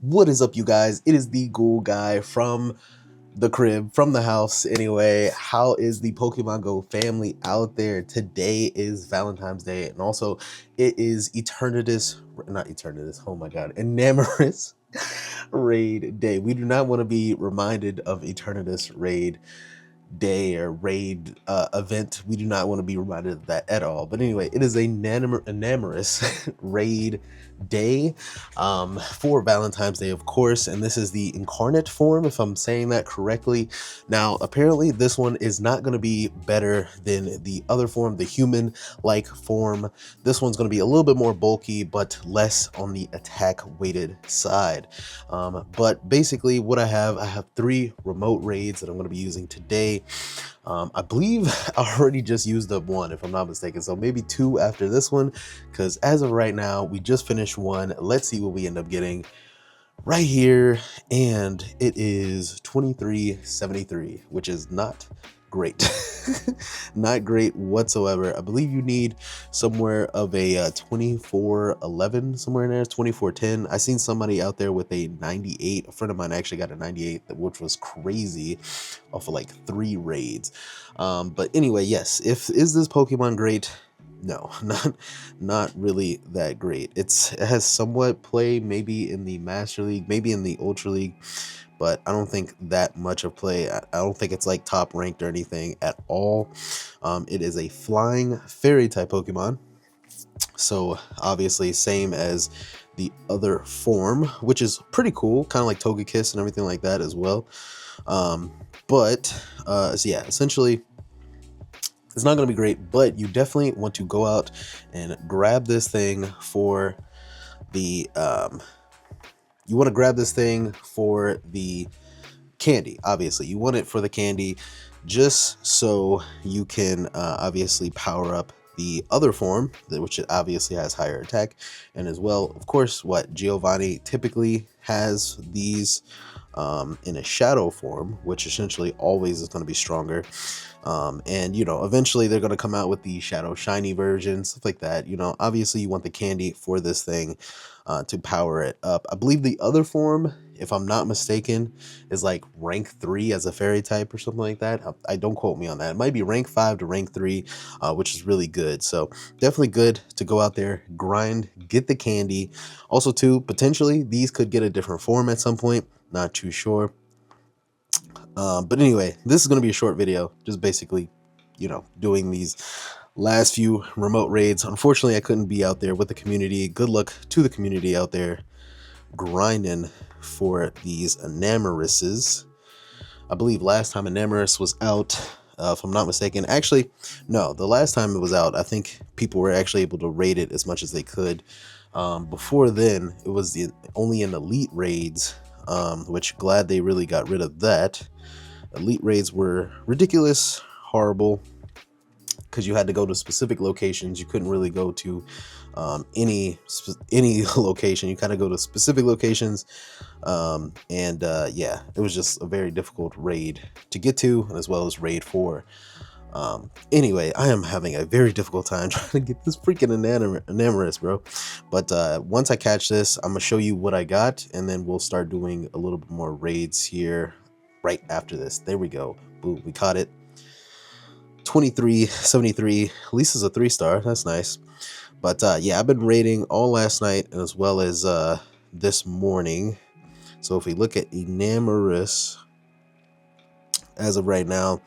What is up, you guys? It is the Ghoul Guy from the crib, from the house. Anyway, how is the Pokemon Go family out there? Today is Valentine's Day, and also it is not Eternatus, oh my god, Enamorus Raid Day. We do not want to be reminded of Eternatus Raid Day or raid event. We do not want to be reminded of that at all. But anyway, it is a Enamorus Raid Day for Valentine's Day, of course, and this is the incarnate form, if I'm saying that correctly. Now, apparently this one is not going to be better than the other form, the human like form. This one's going to be a little bit more bulky, but less on the attack weighted side. But basically what I have 3 remote raids that I'm going to be using today. I believe I already just used up 1, if I'm not mistaken, so maybe 2 after this one, because as of right now we just finished 1. Let's see what we end up getting right here, and it is 2373, which is not great. Not great whatsoever. I believe you need somewhere of a 2411, somewhere in there, 2410. I seen somebody out there with a 98. A friend of mine actually got a 98, which was crazy, off of like 3 raids. But anyway, yes, is this Pokemon great? No, not really that great. It has somewhat play maybe in the Master League, maybe in the Ultra League, but I don't think that much of play. I don't think it's like top ranked or anything at all. It is a flying fairy type Pokemon, so obviously same as the other form, which is pretty cool, kind of like Togekiss and everything like that as well. So yeah, essentially it's not going to be great, but you definitely want to go out and grab this thing for the you want to grab this thing for the candy. Obviously you want it for the candy, just so you can obviously power up the other form, which it obviously has higher attack, and as well, of course, what Giovanni typically has these in a shadow form, which essentially always is going to be stronger. And you know, eventually they're going to come out with the shadow shiny version, stuff like that. You know, obviously you want the candy for this thing to power it up. I believe the other form, if I'm not mistaken, is like rank 3 as a fairy type or something like that. I don't quote me on that. It might be rank 5 to rank 3, which is really good. So definitely good to go out there, grind, get the candy. Also too, potentially these could get a different form at some point, not too sure. But anyway, this is going to be a short video, just basically, you know, doing these last few remote raids. Unfortunately, I couldn't be out there with the community. Good luck to the community out there grinding for these Enamoruses. I believe last time Enamorus was out, if I'm not mistaken, actually, no, the last time it was out, I think people were actually able to raid it as much as they could. Before then, it was only in elite raids, which glad they really got rid of that. Elite raids were ridiculous, horrible, because you had to go to specific locations. You couldn't really go to any location. You kind of go to specific locations, yeah, it was just a very difficult raid to get to, as well as raid 4. Anyway, I am having a very difficult time trying to get this freaking Enamorus, bro. But once I catch this, I'm gonna show you what I got, and then we'll start doing a little bit more raids here right after this. There we go. Boom, we caught it. 2373. At least it's a 3-star. That's nice. But yeah, I've been raiding all last night as well as this morning. So if we look at Enamorus, as of right now,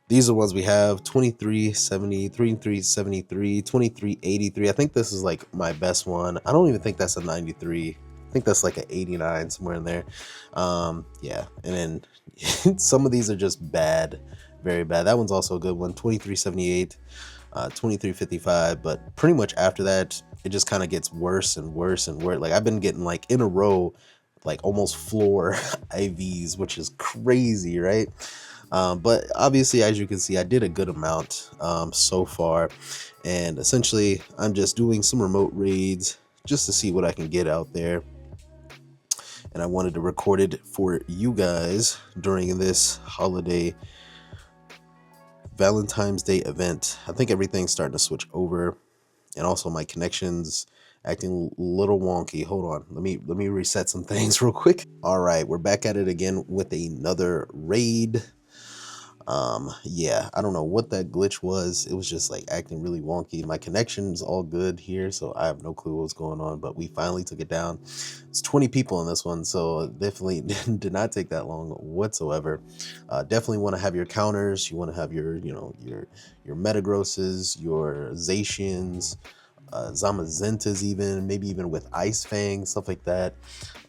these are the ones we have: 2370, 2373, 2383. I think this is like my best one. I don't even think that's a 93. I think that's like an 89, somewhere in there. Yeah, and then some of these are just bad, very bad. That one's also a good one: 2378, 2355. But pretty much after that, it just kind of gets worse and worse and worse. Like I've been getting like in a row, like almost floor IVs, which is crazy, right? But obviously, as you can see, I did a good amount so far, and essentially I'm just doing some remote raids just to see what I can get out there. And I wanted to record it for you guys during this holiday Valentine's Day event. I think everything's starting to switch over, and also my connections acting a little wonky. Hold on, let me reset some things real quick. All right, we're back at it again with another raid. Yeah, I don't know what that glitch was. It was just like acting really wonky. My connection's all good here, so I have no clue what's going on, but we finally took it down. It's 20 people in this one, so definitely did not take that long whatsoever. Definitely want to have your counters. You want to have your, you know, your Metagrosses, your Zacians, Zamazentas, even maybe even with Ice Fang, stuff like that.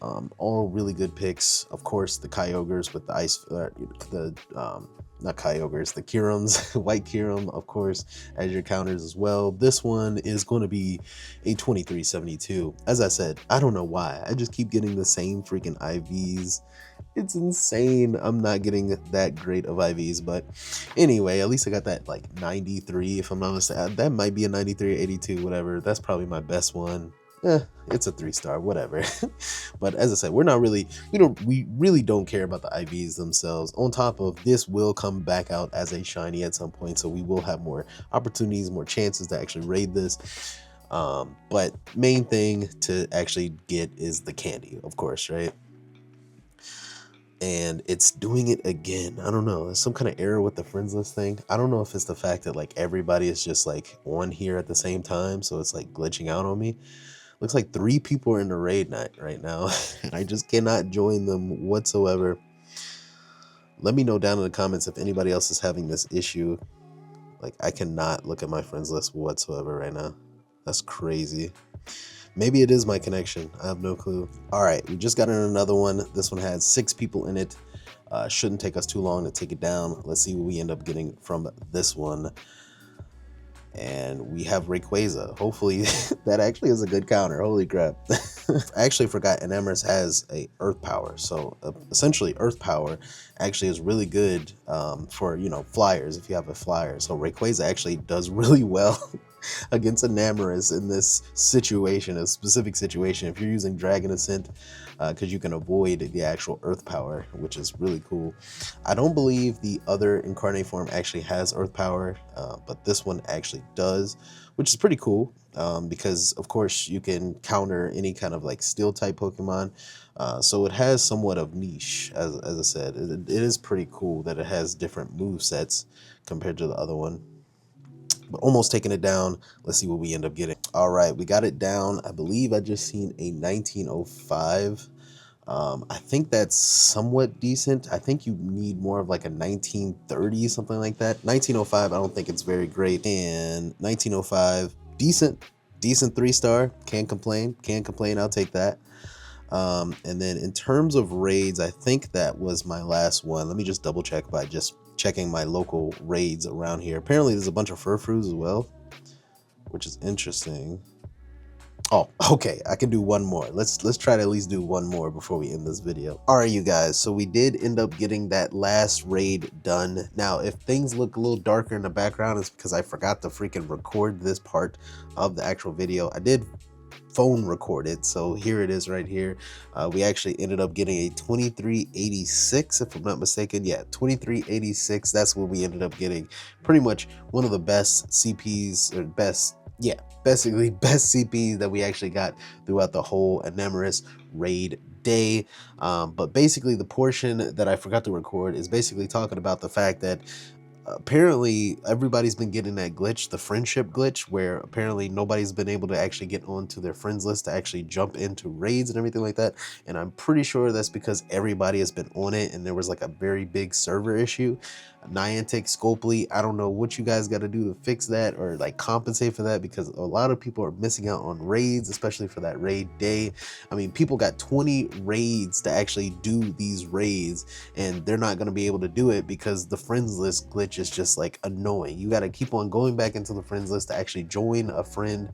All really good picks. Of course, the Kyogres with the ice, not Kyogres, the Kirums, White Kirum, of course, as your counters as well. This one is going to be a 2372. As I said, I don't know why. I just keep getting the same freaking IVs. It's insane. I'm not getting that great of IVs, but anyway, at least I got that like 93, if I'm not mistaken. That might be a 93, 82, whatever. That's probably my best one. It's a 3-star, whatever. But as I said, we really don't care about the IVs themselves. On top of this, will come back out as a shiny at some point, so we will have more opportunities, more chances to actually raid this. But main thing to actually get is the candy, of course, right? And it's doing it again. I don't know, there's some kind of error with the friends list thing. I don't know if it's the fact that like everybody is just like on here at the same time, so it's like glitching out on me. Looks like 3 people are in the raid night right now, and I just cannot join them whatsoever. Let me know down in the comments if anybody else is having this issue. Like, I cannot look at my friends list whatsoever right now. That's crazy. Maybe it is my connection. I have no clue. All right, we just got in another one. This one had 6 people in it. Shouldn't take us too long to take it down. Let's see what we end up getting from this one. And we have Rayquaza. Hopefully that actually is a good counter. Holy crap. I actually forgot Enamorus has a earth power. So essentially earth power actually is really good for, you know, flyers, if you have a flyer. So Rayquaza actually does really well against Enamorus in this situation, a specific situation, if you're using Dragon Ascent, because you can avoid the actual earth power, which is really cool. I don't believe the other incarnate form actually has earth power, but this one actually does, which is pretty cool, because of course you can counter any kind of like steel type Pokemon. So it has somewhat of niche, as I said. It is pretty cool that it has different move sets compared to the other one. But almost taking it down. Let's see what we end up getting. All right, we got it down. I believe I just seen a 1905. I think that's somewhat decent. I think you need more of like a 1930, something like that. 1905, I don't think it's very great. And 1905, decent 3-star. Can't complain. I'll take that. And then in terms of raids, I think that was my last one. Let me just double check by just checking my local raids around here. Apparently there's a bunch of Furfrus as well, which is interesting. Oh, okay, I can do one more. Let's try to at least do one more before we end this video. All right, you guys, so we did end up getting that last raid done. Now, if things look a little darker in the background, it's because I forgot to freaking record this part of the actual video. I did phone record it, so here it is right here. We actually ended up getting a 2386, if I'm not mistaken. Yeah, 2386. That's what we ended up getting. Pretty much one of the best CPs, or basically best CPs that we actually got throughout the whole Enamorus raid day. But basically the portion that I forgot to record is basically talking about the fact that apparently everybody's been getting that glitch, the friendship glitch, where apparently nobody's been able to actually get onto their friends list to actually jump into raids and everything like that. And I'm pretty sure that's because everybody has been on it and there was like a very big server issue. Niantic, Scopely, I don't know what you guys got to do to fix that or like compensate for that, because a lot of people are missing out on raids, especially for that raid day. I mean, people got 20 raids to actually do these raids and they're not going to be able to do it because the friends list glitch is just like annoying. You got to keep on going back into the friends list to actually join a friend.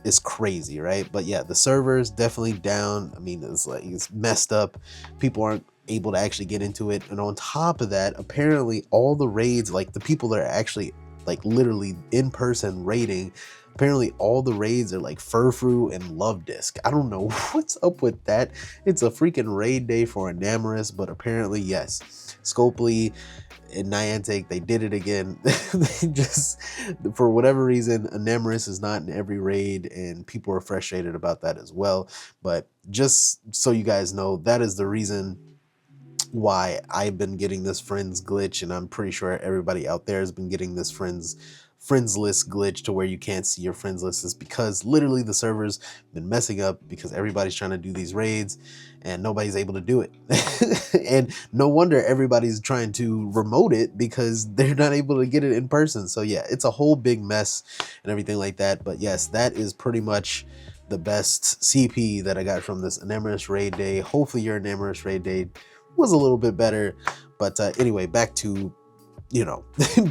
It's crazy, right? But yeah, the server's definitely down. I mean, it's like it's messed up. People aren't able to actually get into it, and on top of that, apparently all the raids, like the people that are actually like literally in person raiding, apparently all the raids are like Furfru and Love Disc. I don't know what's up with that. It's a freaking raid day for Enamorus, but apparently yes, Scopely in Niantic, they did it again. They just, for whatever reason, Enamorus is not in every raid, and people are frustrated about that as well. But just so you guys know, that is the reason why I've been getting this friends glitch, and I'm pretty sure everybody out there has been getting this friends list glitch to where you can't see your friends list, is because literally the server's been messing up because everybody's trying to do these raids and nobody's able to do it. And no wonder everybody's trying to remote it because they're not able to get it in person. So yeah, it's a whole big mess and everything like that. But yes, that is pretty much the best CP that I got from this Enamorus raid day. Hopefully your Enamorus raid day was a little bit better. But anyway, back to,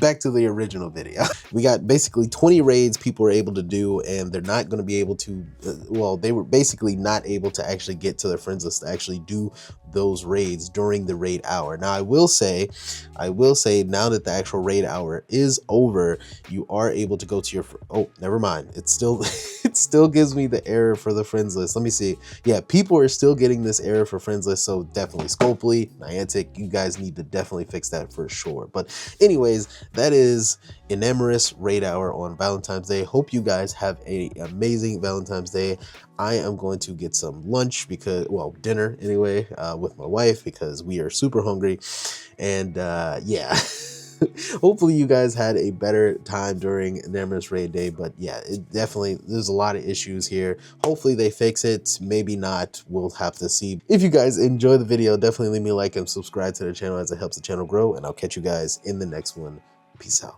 back to the original video. We got basically 20 raids people were able to do, and they're not going to be able to, well, they were basically not able to actually get to their friends list to actually do those raids during the raid hour. Now I will say now that the actual raid hour is over, you are able to go to your, oh, never mind. It's still, it still gives me the error for the friends list. Let me see. Yeah, people are still getting this error for friends list. So definitely Scopely, Niantic, you guys need to definitely fix that for sure. But anyways, that is Enamorus raid hour on Valentine's Day. Hope you guys have an amazing Valentine's Day. I am going to get some lunch because, well, dinner anyway, with my wife because we are super hungry. And yeah. Hopefully you guys had a better time during Enamorus raid day. But yeah, it definitely, there's a lot of issues here. Hopefully they fix it, maybe not, we'll have to see. If you guys enjoy the video, definitely leave me a like and subscribe to the channel as it helps the channel grow, and I'll catch you guys in the next one. Peace out.